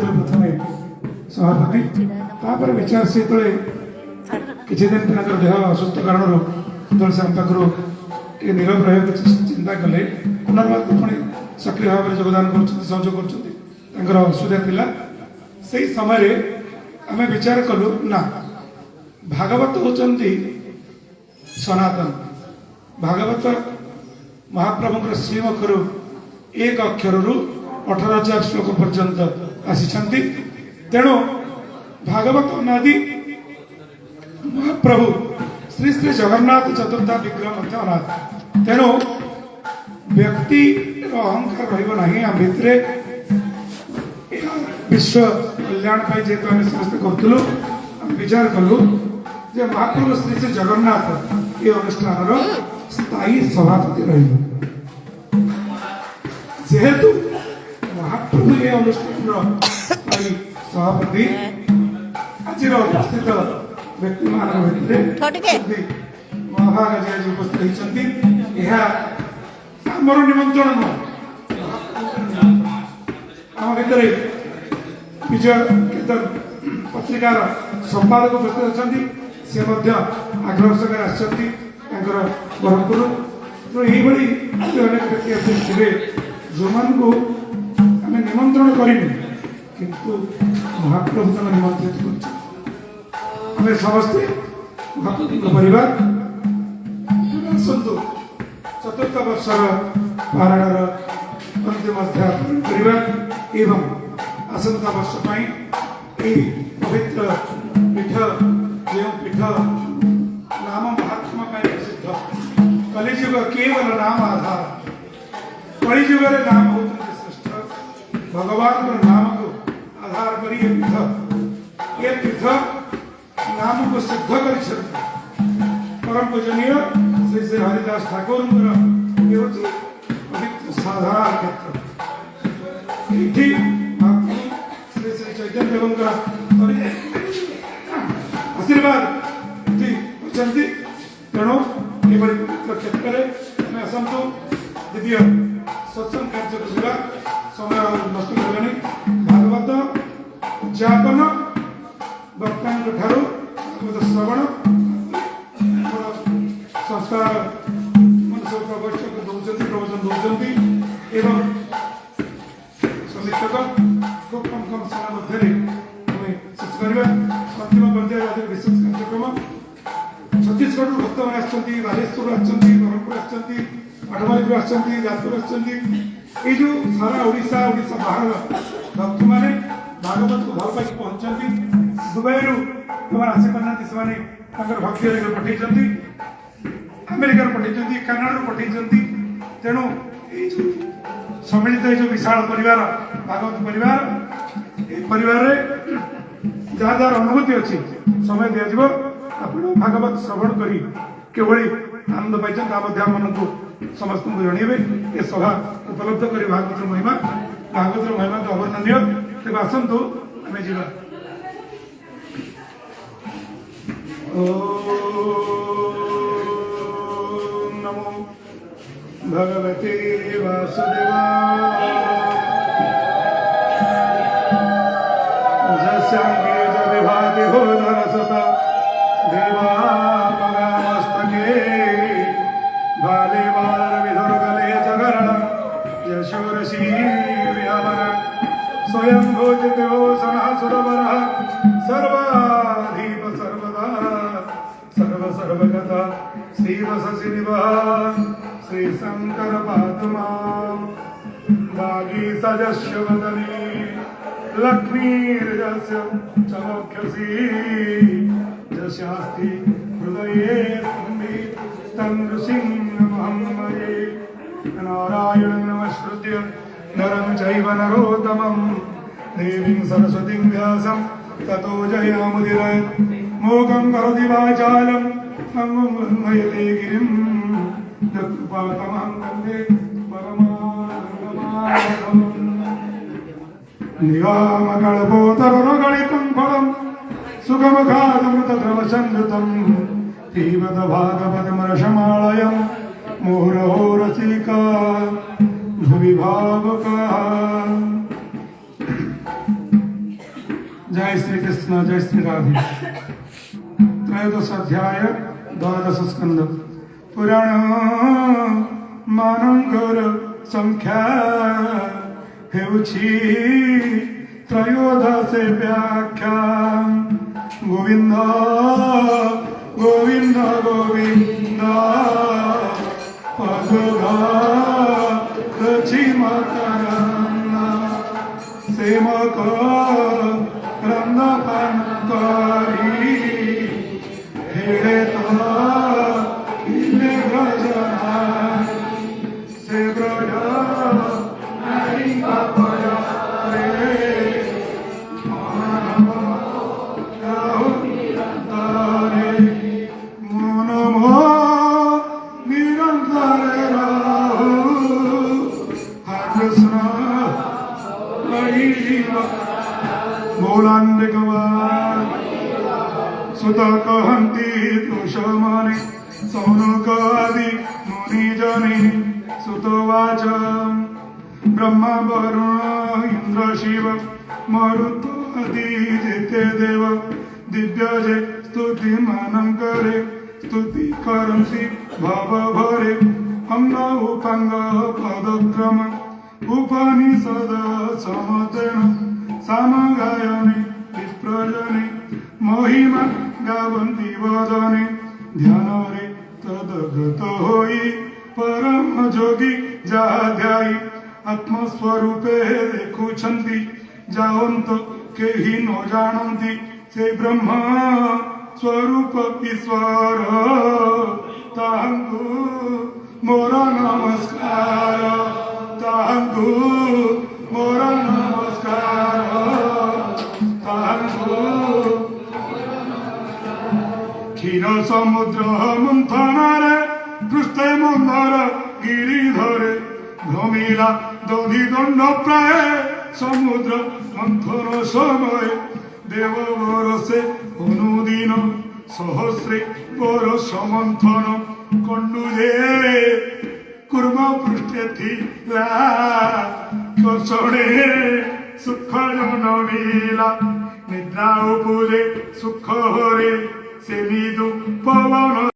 प्रथम सभापति तापर विचार से किसी दिन देह असुस्थ कारण जो से आम पाखु नीरव रहा चिंता कले पुनर्बार पुणी सक्रिय भाव में योगदान सहयोग कर असुविधा थिला से समय आम विचार कलु ना भागवत होचंती सनातन भागवत महाप्रभु श्रीमुखर एक अक्षर 18,000 श्लोक पर्यंत आसी तेणु भागवत अनादि महाप्रभु श्री श्री जगन्नाथ चतुर्था विग्रह अनादि तेणु व्यक्ति अहंकार रहा भितर विश्व कल्याण जेहेतु आम समस्त करूँ विचार कलु जे महाप्रभु श्री श्री जगन्नाथ ये अनुष्ठान स्थायी सभापति जेहेतु महाप्रभु ये अनुष्ठान स्थायी सभापति आज उपस्थित व्यक्ति भितर महाभाग आज उपस्थित होती आमर निमंत्रण आम भितर विजय कीर्तन पत्रिकार संपादक उपस्थित अच्छा सी आग्रह सके ब्रह्मपुर तो यही अनेक व्यक्ति थे जो आम निमंत्रण करूँ किंतु महाप्रभु निमंत्रित कर समस्ते महाप्रभु परिवार आसतु चतुर्थ वर्षर पारायण अंतिम अध्याय करवा एवं आसंता वर्ष पवित्र पीठ जो पीठ नाम महात्मा प्रसिद्ध कलिजुग केवल नाम आधार कलिजुग नाम होते श्रेष्ठ भगवान नाम को आधार कर ये पीठ नाम को सिद्ध कर परम पूजनीय श्री श्री हरिदास ठाकुर पवित्र साधारण क्षेत्र श्री श्री चैतन्य देव आशीर्वाद अच्छा तेणु ये पवित्र क्षेत्र में आसतु द्वितीय सत्संग कार्य को समय नष्ट कर भागवत उद्यापन वक्ता भागवत श्रवण संस्कार मनुष्य प्रवचन प्रवचन दौरान एवं समीक्षक खूब कम समय मध्य शेष करवा अंतिम पर्याय विशेष कार्यक्रम छत्तीसगढ़ भक्त मैंने बालेश्वर ब्रह्मपुर आठमाली आसपुर जो सारा ओडिशा बाहर भक्त मैंने भागवत को भल पाई पहुंचती दुबई आसी पाना से भक्ति पठे अमेरिका पठे कानाडा पठे तेणु सम्मिलित जो विशाल परिवार भागवत परिवार जहाँ जहाँ अनुभूति अच्छी समय दिज्व आप भागवत श्रवण कर किभली आनंद पाई समस्त जनइबे ये सभा उपलब्ध कर भागवत महिमा तो अवर्णनीय तेज आसतु आम जा नमो भगवते वासुदेवाय जस्यांगे विभाति होदर सता देवामगामस्तके बाले बाल विधुर्गले जगरण यशोरसी व्यामर स्वयं भोजदेवो सनासुरवरः सर्वाधीप सर्वदा सर्वगता श्रीवससिनिवः श्री शंकर पातुमा भागी सजस्य वदने लक्ष्मीर्जस्य चमोक्षसी जस्यास्ति हृदये तं नृसिंहमहम्मये नारायणं नमस्कृत्य नरं चैव नरोत्तमं देवीं सरस्वतीं व्यासं ततो जयामुदीरये मोघं करोति वाचालं मङ्गलयते गिरिं यत्कृपातमहं वन्दे परमानन्दमाधवम् निगामकल्पोतरगणितं फलं सुखमुखादमृतद्रवसंयुतं पिबत भागवतमर्षमालयं मुहुरहो रसिका भुवि भावुकाः जय श्री कृष्ण जय श्री राधे। त्रयोदश अध्याय द्वादश स्कंद। पुराण मानंकर संख्या हेउछि त्रयोदश व्याख्या। गोविंद गोविंद गोविंद पदगा रचि मकरंद सेमक रंगपान करी हेड़े तो इले ब्रजना से ब्रज नारी बापय रे सुत कहती तुषमाने सौनकादि मुनिजने सुतवाच ब्रह्मा वरुण इंद्र शिव मरुत्वादि जेते देव दिव्य जे स्तुति मानं करे स्तुति करन्ति भव भरे अंग उपांग पदक्रम उपनिषद समतेन सामगायने विप्रजने महिमा गावन्ति वदने ध्यान रे तदगत होई परम जोगी जहा ध्याई आत्मस्वरूपे देखुछन्ति जावन्त केहि न जानन्ति से ब्रह्म स्वरूप ईश्वर ताहंकु मोर नमस्कार ताहंकु मोर नमस्कार ताहंकु क्षीर समुद्र मंथन पृष्ठे मंदर गिरिधरे भ्रमिला दधि दंड प्राय समुद्र मंथन समय देव बरसे अनुदिन सहस्रे बरस मंथन कंडुजे कुर्म पृष्ठे थिला कसणे सुख जन मिला निद्रा उपजे सुख हरे से निदु पवन